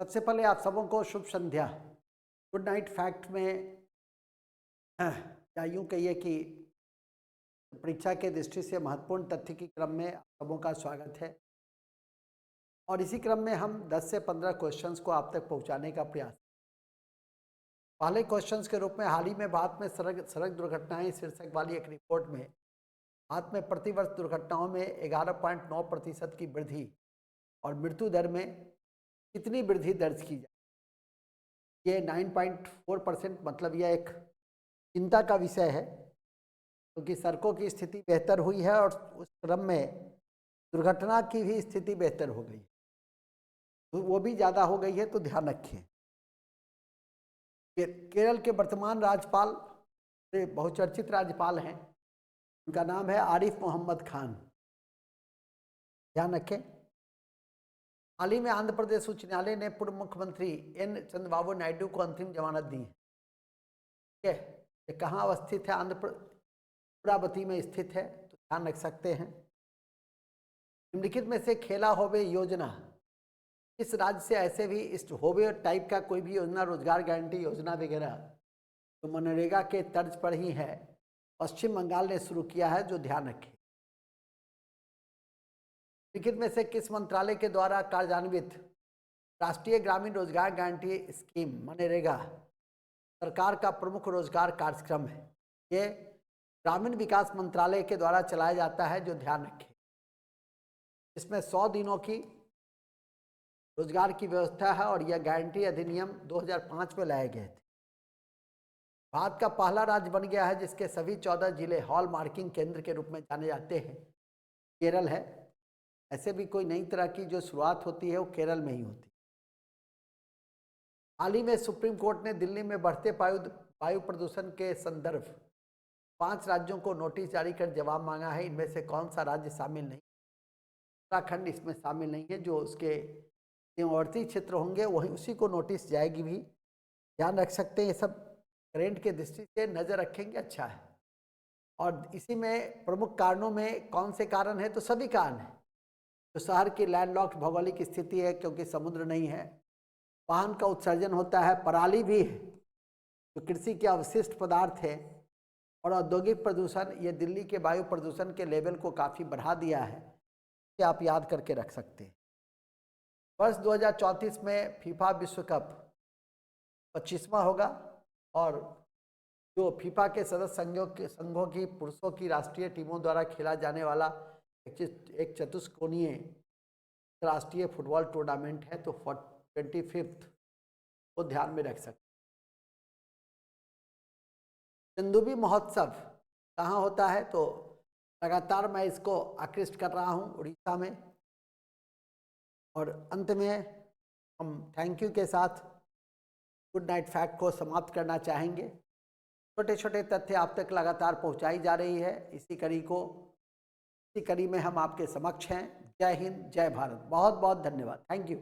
सबसे पहले आप सबों को शुभ संध्या। गुड नाइट फैक्ट में या यूँ कहिए कि परीक्षा के दृष्टि से महत्वपूर्ण तथ्य के क्रम में आप सबों का स्वागत है। और इसी क्रम में हम 10 से 15 क्वेश्चंस को आप तक पहुंचाने का प्रयास। पहले क्वेश्चंस के रूप में हाल ही में भारत में सड़क दुर्घटनाएं शीर्षक वाली एक रिपोर्ट में भारत में प्रतिवर्ष दुर्घटनाओं में 11.9% की वृद्धि और मृत्यु दर में कितनी वृद्धि दर्ज की जाए। ये 9.4%, मतलब यह एक चिंता का विषय है क्योंकि सड़कों की स्थिति बेहतर हुई है और उस क्रम में दुर्घटना की भी स्थिति बेहतर हो गई, तो वो भी ज़्यादा हो गई है, तो ध्यान रखिए। केरल के वर्तमान राज्यपाल बहुचर्चित राज्यपाल हैं, उनका नाम है आरिफ मोहम्मद खान। ध्यान रखें। हाल ही में आंध्र प्रदेश उच्च न्यायालय ने पूर्व मुख्यमंत्री एन चंद्रबाबू नायडू को अंतरिम जमानत दी है। ठीक है, ये कहाँ अवस्थित है? अमरावती में स्थित है, तो ध्यान रख सकते हैं। निम्नलिखित में से खेला होवे योजना इस राज्य से ऐसे भी इस होवे टाइप का कोई भी योजना, रोजगार गारंटी योजना वगैरह तो मनरेगा के तर्ज पर ही है, पश्चिम बंगाल ने शुरू किया है, जो ध्यान रखें। लिखित में से किस मंत्रालय के द्वारा कार्यान्वित राष्ट्रीय ग्रामीण रोजगार गारंटी स्कीम मनरेगा सरकार का प्रमुख रोजगार कार्यक्रम है? ये ग्रामीण विकास मंत्रालय के द्वारा चलाया जाता है, जो ध्यान रखें। इसमें 100 दिनों की रोजगार की व्यवस्था है और यह गारंटी अधिनियम 2005 में लाए गए थे। भारत का पहला राज्य बन गया है जिसके सभी 14 जिले हॉल मार्किंग केंद्र के रूप में जाने जाते हैं, केरल है। ऐसे भी कोई नई तरह की जो शुरुआत होती है वो केरल में ही होती है। हाल ही में सुप्रीम कोर्ट ने दिल्ली में बढ़ते वायु प्रदूषण के संदर्भ 5 राज्यों को नोटिस जारी कर जवाब मांगा है। इनमें से कौन सा राज्य शामिल नहीं? उत्तराखंड इसमें शामिल नहीं है। जो उसके सीमावर्ती क्षेत्र होंगे वही उसी को नोटिस जाएगी भी। ध्यान रख सकते हैं। ये सब करेंट के दृष्टि से नज़र रखेंगे, अच्छा है। और इसी में प्रमुख कारणों में कौन से कारण है? तो सभी कारण हैं। तो शहर की लैंडलॉक्ड भौगोलिक स्थिति है क्योंकि समुद्र नहीं है, वाहन का उत्सर्जन होता है, पराली भी है जो कृषि के अवशिष्ट पदार्थ है, और औद्योगिक प्रदूषण। ये दिल्ली के वायु प्रदूषण के लेवल को काफ़ी बढ़ा दिया है, कि आप याद करके रख सकते हैं। वर्ष 2034 में फीफा विश्व कप 25वां होगा और जो फीफा के सदस्य संघों की पुरुषों की राष्ट्रीय टीमों द्वारा खेला जाने वाला एक चतुष्कोणीय राष्ट्रीय फुटबॉल टूर्नामेंट है, तो 25th को ध्यान में रख सकते। चंदुबी महोत्सव कहाँ होता है? तो लगातार मैं इसको आकृष्ट कर रहा हूँ उड़ीसा में। और अंत में हम थैंक यू के साथ गुड नाइट फैक्ट को समाप्त करना चाहेंगे। छोटे छोटे तथ्य आप तक लगातार पहुंचाई जा रही है। इसी कड़ी में हम आपके समक्ष हैं। जय हिंद, जय भारत। बहुत बहुत धन्यवाद। Thank you.